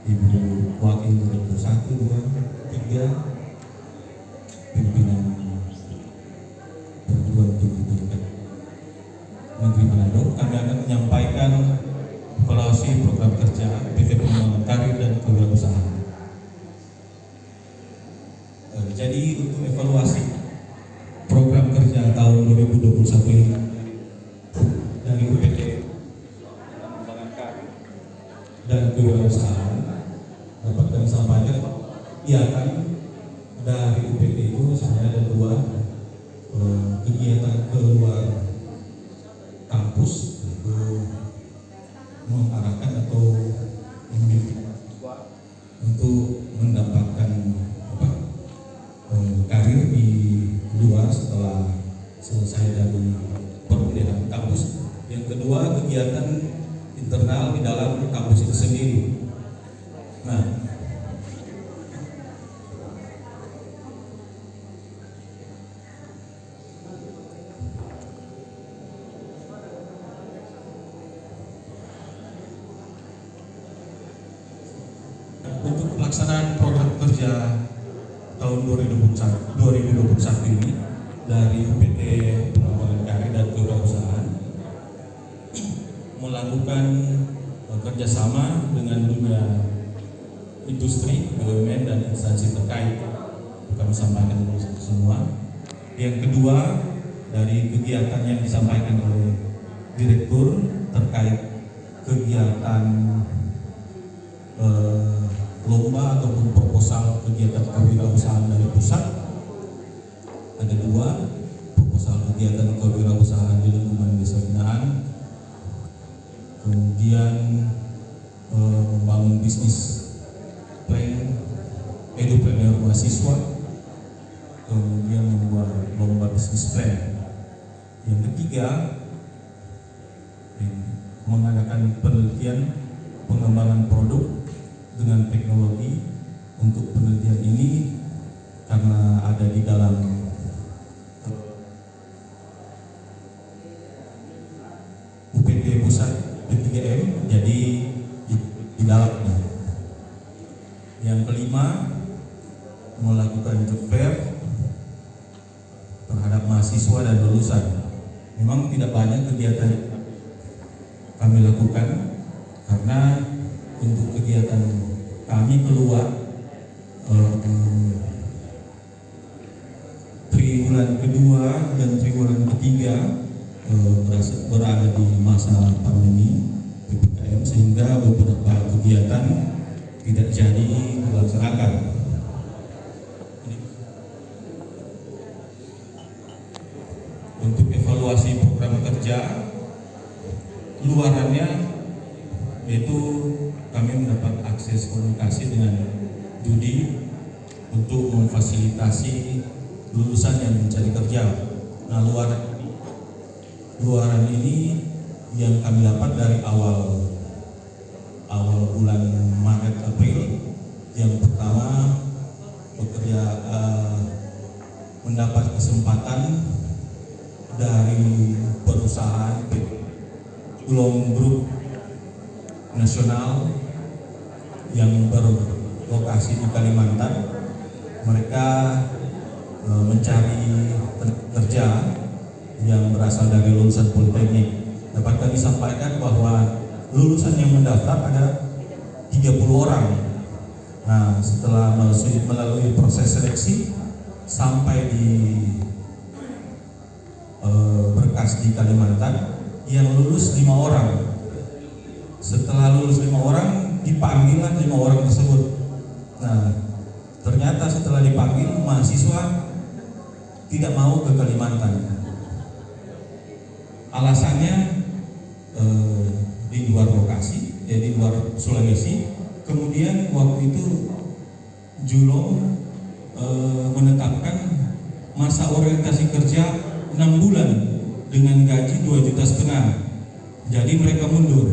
Ibu Wakil Direktur 1, 2, 3, pimpinan perguruan tinggi tingkat Negeri Manado. Kami akan menyampaikan evaluasi program kerja PT Pengembangan Karir dan Kewirausahaan. Jadi untuk evaluasi program kerja tahun 2021 ini dari UPT Pengembangan Karir dan Kewirausahaan dapat kami sampaikan, ya kan, dari UPT itu saya ada 2 kegiatan keluar kampus, itu mengarahkan atau membimbing untuk mendapatkan karir di luar setelah selesai dari perkuliahan kampus. Yang kedua, kegiatan internal di dalam kampus itu sendiri. Nah, untuk pelaksanaan program kerja tahun 2021 ini dari UPT Pengembangan Karir dan Kewirausahaan melakukan kerjasama dengan dunia industri, BUMN dan instansi terkait. Kami sampaikan dulu semua. Yang kedua, dari kegiatan yang disampaikan oleh Direktur terkait kegiatan lomba ataupun proposal kegiatan kewirausahaan dari pusat, ada 2 proposal kegiatan kewirausahaan di lingkungan desa binaan, kemudian membangun bisnis plan edupreneur mahasiswa, kemudian membuat lomba bisnis plan. Yang ketiga, mengadakan penelitian pengembangan produk dengan teknologi. Untuk penelitian ini karena ada di dalam UPT Pusat P3M, jadi di dalamnya. Yang kelima, melakukan job fair terhadap mahasiswa dan lulusan. Memang tidak banyak kegiatan kami lakukan karena untuk kegiatan kami keluar triwulan kedua dan triwulan ketiga berada di masa pandemi PPKM, sehingga beberapa kegiatan tidak jadi dilaksanakan. Untuk evaluasi program kerja luarannya, yaitu kami mendapat akses komunikasi dengan Judi untuk memfasilitasi lulusan yang mencari kerja. Nah, luaran ini yang kami dapat dari awal bulan Maret April. Yang pertama, bekerja mendapat kesempatan dari perusahaan Glom Group nasional yang berlokasi di Kalimantan. Mereka mencari kerja yang berasal dari lulusan politeknik. Dapat kami sampaikan bahwa lulusan yang mendaftar ada 30 orang. Nah, setelah melalui proses seleksi sampai di berkas di Kalimantan, yang lulus 5 orang. Setelah lulus 5 orang, dipanggillah 5 orang tersebut. Nah, ternyata setelah dipanggil, mahasiswa tidak mau ke Kalimantan. Alasannya di luar lokasi, di luar Sulawesi. Kemudian waktu itu Julong menetapkan masa orientasi kerja 6 bulan dengan gaji 2,5 juta. Jadi mereka mundur.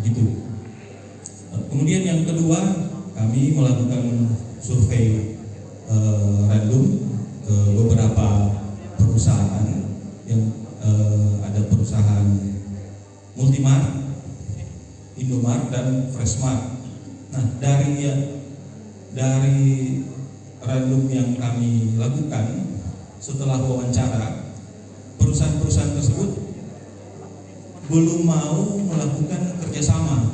Begitu. Kemudian yang kedua, kami melakukan survei random ke beberapa perusahaan yang ada perusahaan Multimart, Indomart dan Freshmart. Nah, dari random yang kami lakukan setelah wawancara, perusahaan-perusahaan tersebut belum mau melakukan kerjasama.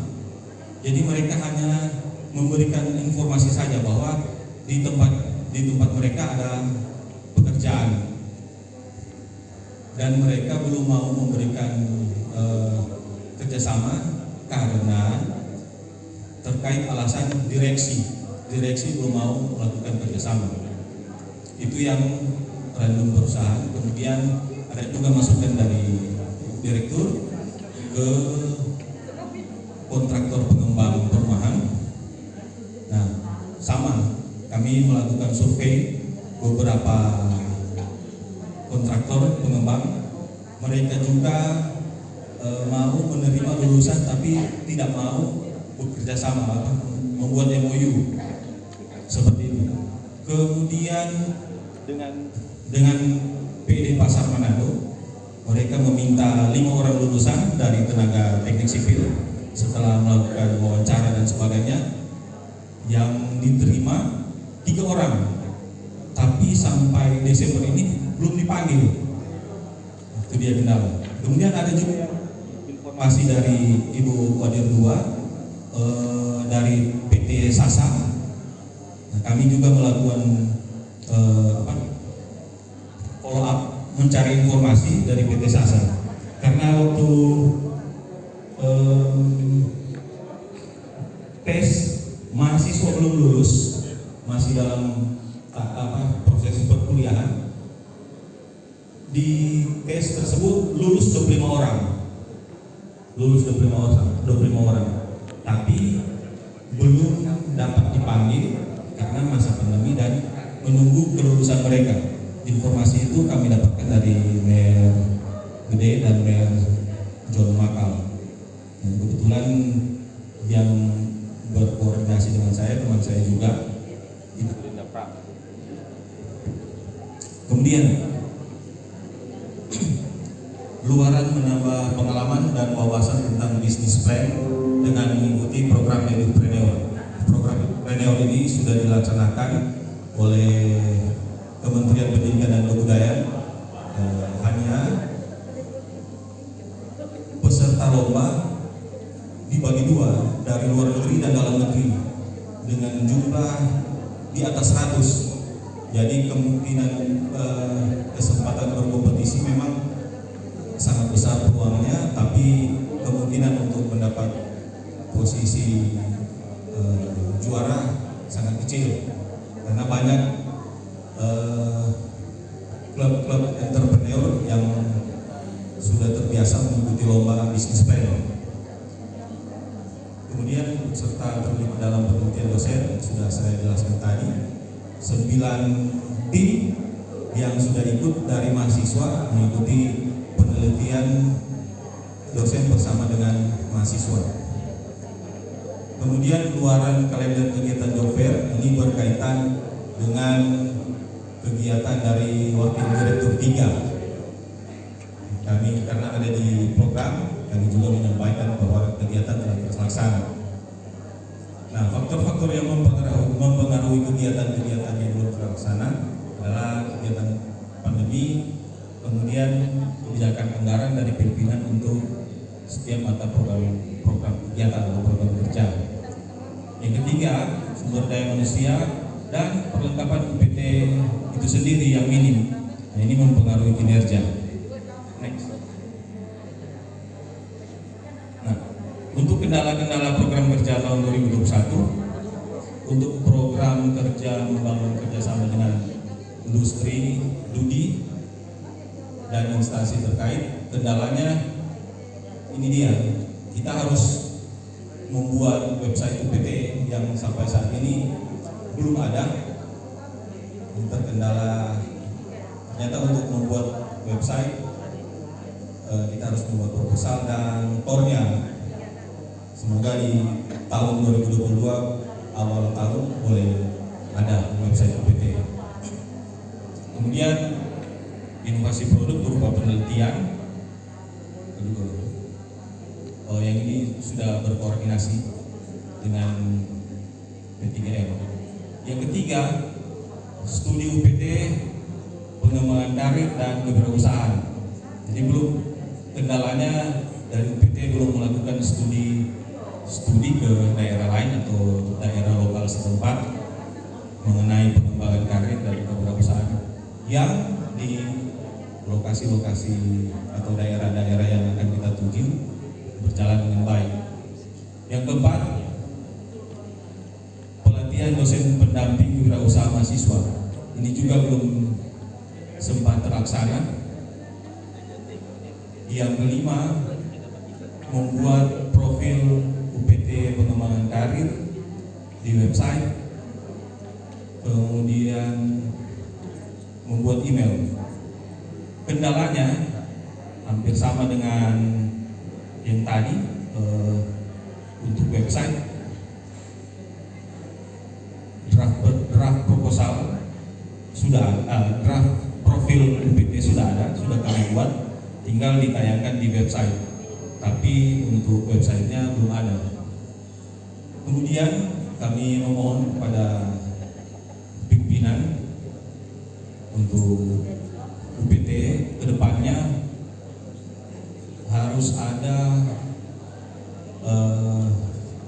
Jadi mereka hanya memberikan informasi saja bahwa di tempat mereka ada pekerjaan, dan mereka belum mau memberikan kerjasama karena terkait alasan direksi belum mau melakukan kerjasama. Itu yang random perusahaan. Kemudian ada juga masukan dari direktur ke kontraktor pengembang perumahan. Nah, sama, kami melakukan survei beberapa kontraktor pengembang. Mereka juga mau menerima lulusan tapi tidak mau bekerja sama, membuat MOU seperti itu. Kemudian dengan PD Pasar Manado, mereka meminta 5 orang lulusan dari tenaga teknik sipil. Setelah melakukan wawancara dan sebagainya, yang diterima 3 orang, tapi sampai Desember ini belum dipanggil. Itu dia kendala. Kemudian ada juga informasi dari Ibu Wadir 2 dari PT Sasa. Nah, kami juga melakukan follow up, mencari informasi dari PT Sasa, karena waktu tes mahasiswa belum lulus, masih dalam proses perkuliahan. Di tes tersebut lulus 25 orang, tapi belum dapat dipanggil karena masa pandemi dan menunggu kelulusan mereka. Informasi itu kami dapatkan dari Mayor Gede dan Mayor John Makal. Dan kebetulan yang berkoordinasi dengan saya, teman saya juga, itu Linda Pram. Kemudian luaran menambah pengalaman dan wawasan tentang bisnis plan dengan mengikuti program Edupreneur. Program Edupreneur ini sudah dilaksanakan oleh Kementerian Pendidikan dan Kebudayaan. Hanya peserta lomba dibagi 2, dari luar negeri dan dalam negeri, dengan jumlah di atas 100. Jadi kemungkinan kesempatan berkompetisi memang sangat besar peluangnya, tapi kemungkinan untuk mendapat posisi juara sangat kecil, karena banyak klub-klub entrepreneur yang sudah terbiasa mengikuti lomba bisnis plan. Kemudian serta terlibat dalam penelitian dosen sudah saya jelaskan tadi. 9 tim yang sudah ikut dari mahasiswa mengikuti penelitian dosen bersama dengan mahasiswa. Kemudian luaran kalender kegiatan job fair ini berkaitan dengan kegiatan dari Wakil Direktur 3. Kami karena ada di program, kami juga menyampaikan bahwa kegiatan telah terlaksana. Nah, faktor-faktor yang mempengaruhi kegiatan-kegiatan yang belum terlaksana adalah kegiatan pandemi, kemudian kebijakan anggaran dari pimpinan untuk setiap mata program kegiatan atau program kerja. Yang ketiga, sumber daya manusia dan perlengkapan UPT itu sendiri yang minim. Nah, ini mempengaruhi kinerja. Next. Nah, untuk kendala-kendala program kerja tahun 2021, untuk program kerja membangun kerjasama dengan industri, DUDI, dan instansi terkait, kendalanya ini dia, kita harus membuat website UPT yang sampai saat ini belum ada. Terkendala ternyata untuk membuat website kita harus membuat proposal dan tornya. Semoga di tahun 2022 awal tahun boleh ada website UPT. Kemudian inovasi produk berupa penelitian, yang ini sudah berkoordinasi dengan P3M. Yang ketiga, studi UPT pengembangan karir dan kewirausahaan. Jadi belum, kendalanya dari UPT belum melakukan studi ke daerah lain atau daerah lokal setempat mengenai pengembangan karir dan kewirausahaan yang di lokasi-lokasi atau daerah-daerah yang akan kita tuju berjalan dengan baik. Yang keempat, pelatihan dosen pendamping wirausaha mahasiswa. Ini juga belum sempat terlaksana. Yang kelima, membuat profil UPT pengembangan karir di website, kemudian membuat email. Kendalanya hampir sama dengan yang tadi. Untuk website, draft proposal sudah, draft profil UPT sudah ada, sudah kami buat, tinggal ditayangkan di website. Tapi untuk websitenya belum ada. Kemudian kami memohon kepada pimpinan untuk UPT kedepannya harus ada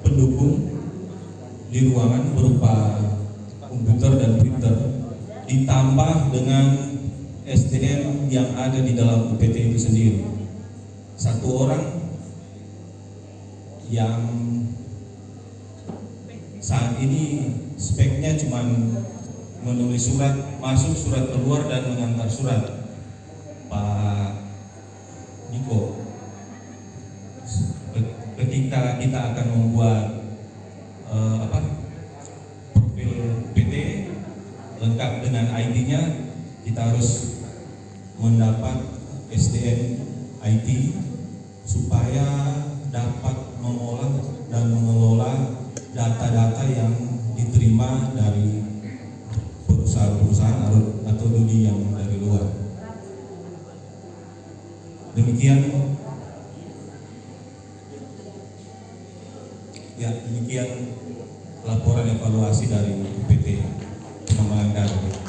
pendukung di ruangan berupa komputer dan printer, ditambah dengan SDM yang ada di dalam UPT itu sendiri. Satu orang yang saat ini speknya cuma menulis surat masuk, surat keluar, dan mengantar surat. Pak Niko, ketika kita akan membuat profil PT lengkap dengan ID-nya, kita harus mendapat SDM IT supaya dapat mengolah dan mengelola data-data yang diterima dari perusahaan-perusahaan atau duli yang dari luar. Demikian laporan evaluasi dari UPT pengembangan karir.